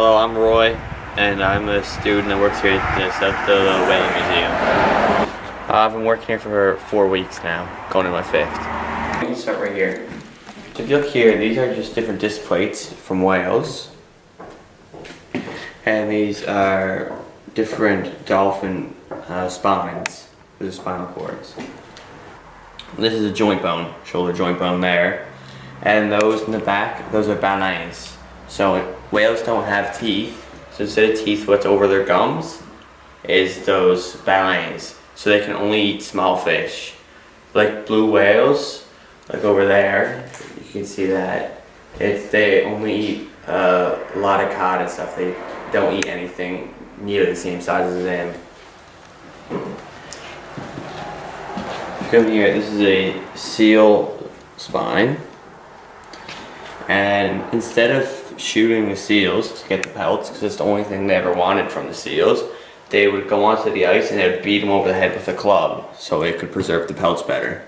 Hello, I'm Roy, and I'm a student that works here at the South Dildo Whaling Museum. I've been working here for 4 weeks now, going to my 5th. We can start right here. So if you look here, these are just different disc plates from whales. And these are different dolphin spines for the spinal cords. This is a joint bone, shoulder joint bone there. And those in the back, those are ballets. So whales don't have teeth, so instead of teeth, what's over their gums is those ballets. So they can only eat small fish. Like blue whales, like over there, you can see that. They only eat a lot of cod and stuff. They don't eat anything nearly the same size as them. Come here, this is a seal spine. And instead of shooting the seals to get the pelts, because it's the only thing they ever wanted from the seals, they would go onto the ice and they would beat them over the head with a club so it could preserve the pelts better.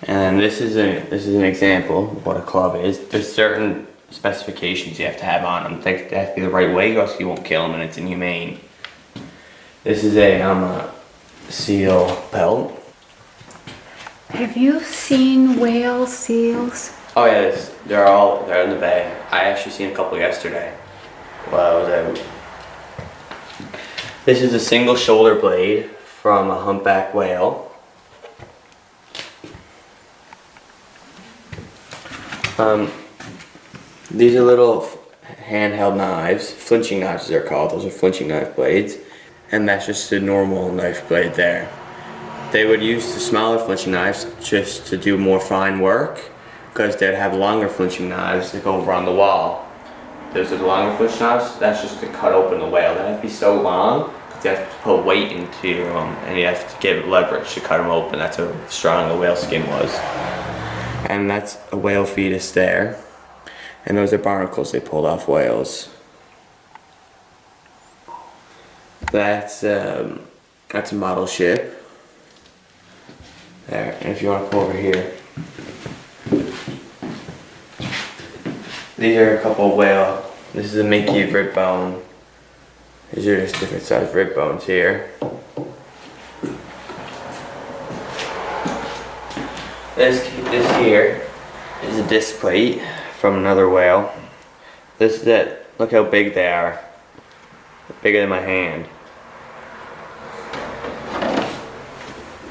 And this is an example of what a club is. There's certain specifications you have to have on them. They have to be the right way, or else you won't kill them and it's inhumane. This is a seal pelt. Have you seen whales, seals? Oh yes, they're in the bay. I actually seen a couple yesterday while I was out. This is a single shoulder blade from a humpback whale. These are little handheld knives, flinching knives as they're called. Those are flinching knife blades, and that's just a normal knife blade there. They would use the smaller flinching knives just to do more fine work, because they'd have longer flinching knives that go over on the wall. Those are the longer flinching knives, that's just to cut open the whale. They have to be so long, because you have to put weight into them, and you have to give leverage to cut them open. That's how strong the whale skin was. And that's a whale fetus there. And those are barnacles they pulled off whales. That's a model ship. There, and if you want to come over here. These are a couple of whale. This is a minke rib bone. These are just different sized rib bones here. This here is a disc plate from another whale. This is it. Look how big they are. Bigger than my hand.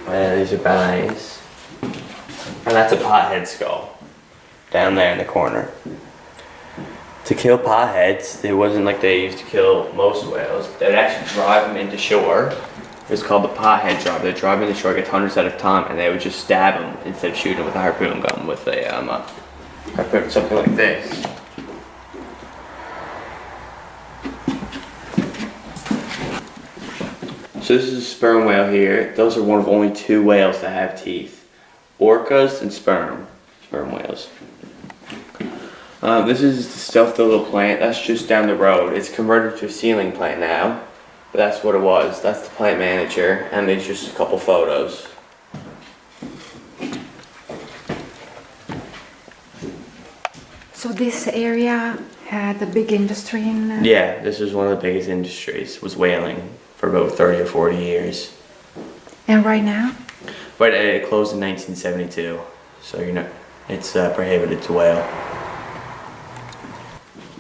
And these are ballets. And that's a pothead skull down there in the corner. To kill potheads, it wasn't like they used to kill most whales. They'd actually drive them into shore. It was called the pothead drive. They'd drive them into shore, get hundreds at a time, and they would just stab them instead of shooting with a harpoon gun with a harpoon, something like this. So this is a sperm whale here. Those are one of only 2 whales that have teeth. Orcas and sperm whales. This is the stuffed little plant. That's just down the road. It's converted to a ceiling plant now. But that's what it was. That's the plant manager. And there's just a couple photos. So this area had a big industry in... Yeah, this was one of the biggest industries, was whaling, for about 30 or 40 years. And right now? But it closed in 1972, so it's prohibited to whale.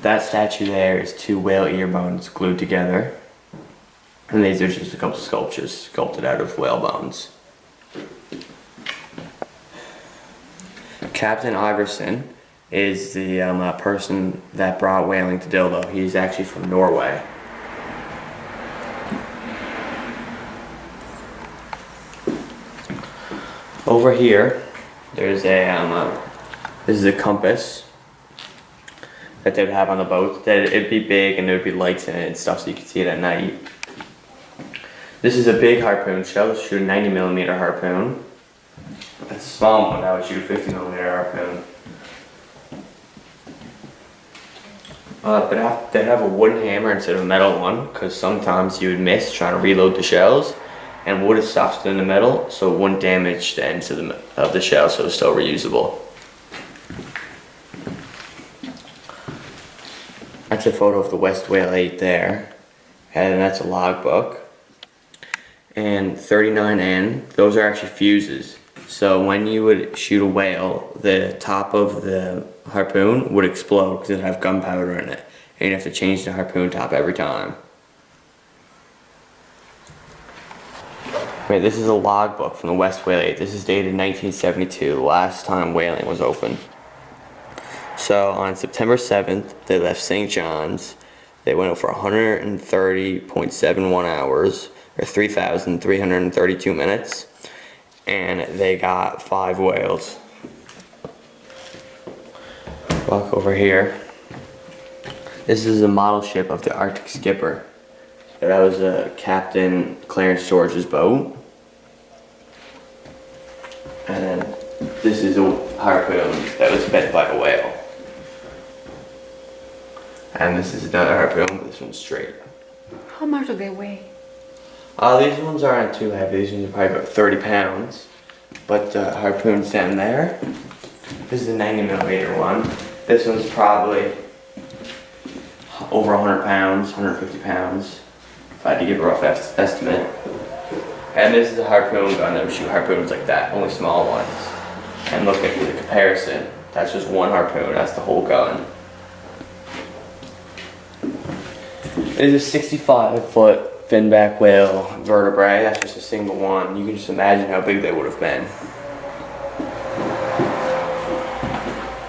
That statue there is 2 whale ear bones glued together, and these are just a couple sculptures sculpted out of whale bones. Captain Iverson is the person that brought whaling to Dildo. He's actually from Norway. Over here, there's a this is a compass that they would have on the boat. That it'd be big and there would be lights in it and stuff, so you could see it at night. This is a big harpoon shell. Shoot a 90mm harpoon. That's a small one. I would shoot a 50mm harpoon. But they have a wooden hammer instead of a metal one, because sometimes you would miss trying to reload the shells, and wood is softer than the metal, so it wouldn't damage the ends of the shell, so it's still reusable. That's a photo of the West Whale 8 there. And that's a logbook. And 39N, those are actually fuses. So when you would shoot a whale, the top of the harpoon would explode because it would have gunpowder in it. And you'd have to change the harpoon top every time. Wait, this is a logbook from the West Whale 8. This is dated 1972, the last time whaling was open. So on September 7th, they left St. John's. They went out for 130.71 hours, or 3,332 minutes, and they got 5 whales. Walk over here. This is a model ship of the Arctic Skipper. That was Captain Clarence George's boat. And then this is a harpoon that was bit by a whale. And this is another harpoon, but this one's straight. How much do they weigh? These ones aren't too heavy. These ones are probably about 30 pounds. But the harpoon's down there. This is a 90mm one. This one's probably over 100 pounds, 150 pounds. If I had to give a rough estimate. And this is a harpoon gun that would shoot harpoons like that, only small ones. And look at the comparison. That's just one harpoon, that's the whole gun. It is a 65-foot finback whale vertebrae. That's just a single one. You can just imagine how big they would have been.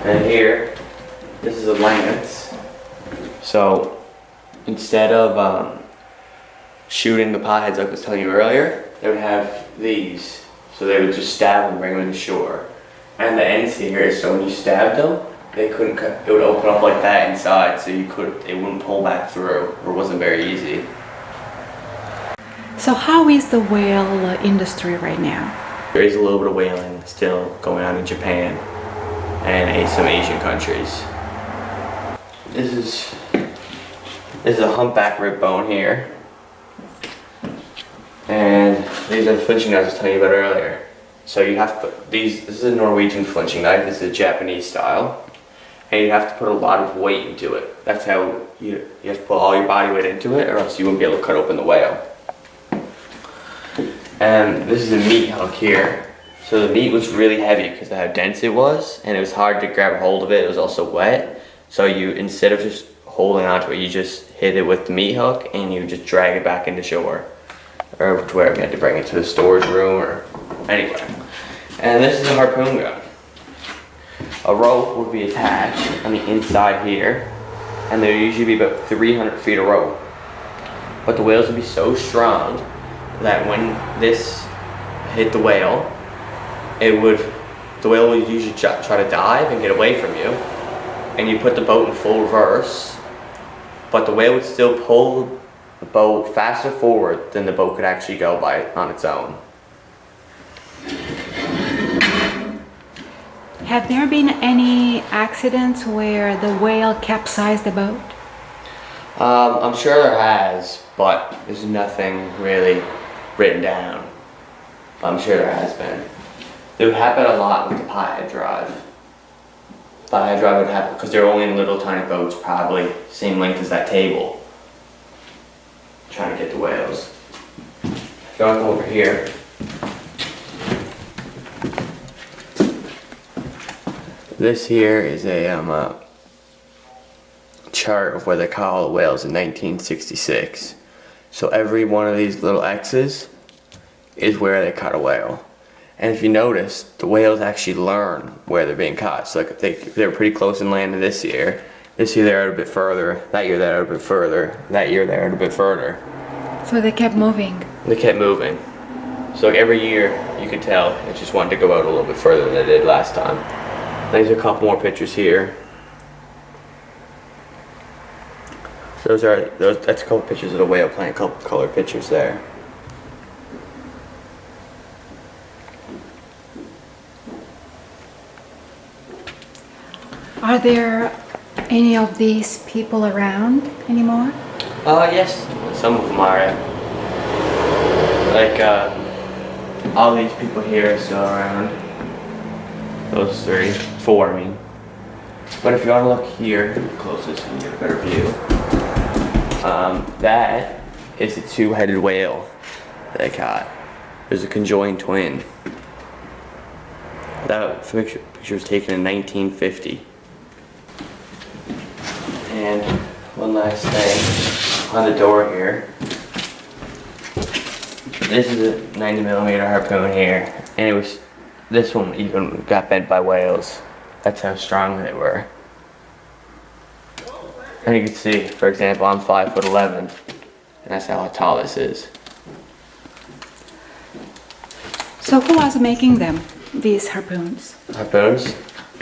And here, this is a lance. So instead of shooting the potheads like I was telling you earlier, they would have these. So they would just stab them and bring them to shore. And the ends here, so when you stabbed them, they couldn't cut, it would open up like that inside, so it wouldn't pull back through, or it wasn't very easy. So how is the whale industry right now? There is a little bit of whaling still going on in Japan and some Asian countries. This is a humpback rib bone here. And these are the flinching knives I was telling you about earlier. So you have to put these, this is a Norwegian flinching knife, this is a Japanese style. And you have to put a lot of weight into it. That's how you have to put all your body weight into it, or else you wouldn't be able to cut open the whale. And this is a meat hook here. So the meat was really heavy because of how dense it was, and it was hard to grab a hold of it. It was also wet. So you, instead of just holding onto it, you just hit it with the meat hook and you just drag it back into shore. Or to where we had to bring it to the storage room or anywhere. And this is a harpoon gun. A rope would be attached on the inside here, and there would usually be about 300 feet of rope. But the whales would be so strong that when this hit the whale, the whale would usually try to dive and get away from you, and you put the boat in full reverse, but the whale would still pull the boat faster forward than the boat could actually go on its own. Have there been any accidents where the whale capsized the boat? I'm sure there has, but there's nothing really written down. I'm sure there has been. It would happen a lot with the pothead drive. Pothead drive would happen because they're only in little tiny boats, probably same length as that table, trying to get the whales. If you want to go over here. This here is a chart of where they caught all the whales in 1966. So every one of these little X's is where they caught a whale. And if you notice, the whales actually learn where they're being caught. So like they were pretty close in land this year. This year they're out a bit further. That year they're out a bit further. That year they're out a bit further. So they kept moving. They kept moving. So like every year you could tell it just wanted to go out a little bit further than it did last time. There's a couple more pictures here. That's a couple pictures of the whale playing, a couple colored pictures there. Are there any of these people around anymore? Yes, some of them are. Like all these people here are still around. Those 4, I mean. But if you want to look here, closest, you can get a better view. That is a two-headed whale that I caught. There's a conjoined twin. That picture was taken in 1950. And one last thing on the door here. This is a 90mm harpoon here, and this one even got bent by whales. That's how strong they were. And you can see, for example, I'm 5'11", and that's how tall this is. So who was making them, these harpoons? Harpoons?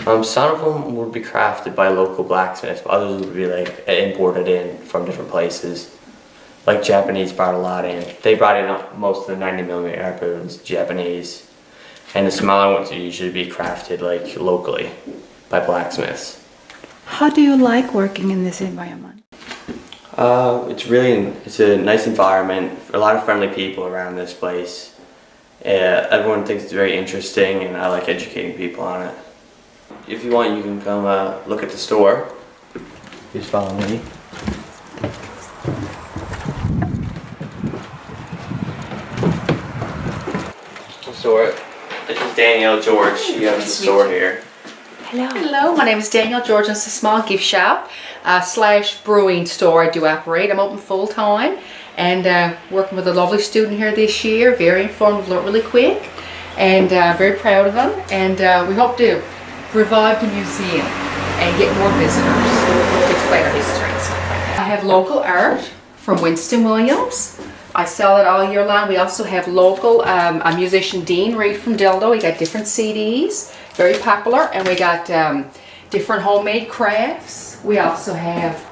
Some of them would be crafted by local blacksmiths, but others would be like imported in from different places. Like Japanese brought a lot in. They brought in most of the 90mm harpoons, Japanese. And the smaller ones would usually be crafted like locally by blacksmiths. How do you like working in this environment? It's a nice environment, a lot of friendly people around this place. Everyone thinks it's very interesting, and I like educating people on it. If you want, you can come look at the store. Just follow me. Store. This is Danielle George. She owns the store here. Hello. Hello, my name is Danielle George, and it's a small gift shop / brewing store I do operate. I'm open full time and working with a lovely student here this year. Very informative, learned really quick, and very proud of him. And we hope to revive the museum and get more visitors to explain our history and stuff like that. I have local art from Winston Williams. I sell it all year long. We also have local, a musician Dean Reed from Dildo. We got different CDs, very popular, and we got different homemade crafts. We also have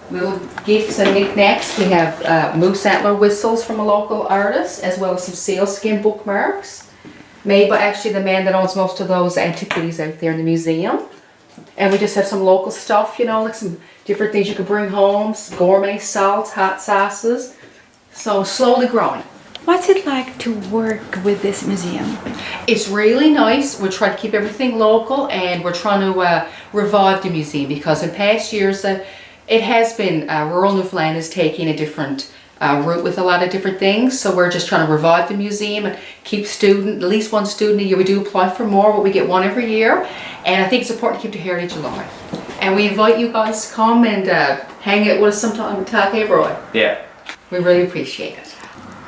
little gifts and knickknacks. We have moose antler whistles from a local artist, as well as some sealskin bookmarks made by actually the man that owns most of those antiquities out there in the museum. And we just have some local stuff, you know, like some different things you could bring home, gourmet salts, hot sauces. So slowly growing. What's it like to work with this museum? It's really nice. We're trying to keep everything local, and we're trying to revive the museum, because in past years it has been, rural Newfoundland is taking a different route with a lot of different things. So we're just trying to revive the museum and keep at least one student a year. We do apply for more, but we get one every year. And I think it's important to keep the heritage alive. And we invite you guys to come and hang out with us sometime and talk everywhere. Yeah. We really appreciate it.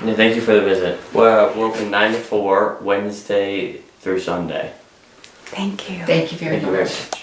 Yeah, thank you for the visit. We're open 9 to 4, Wednesday through Sunday. Thank you. Thank you very Thank you very much. much.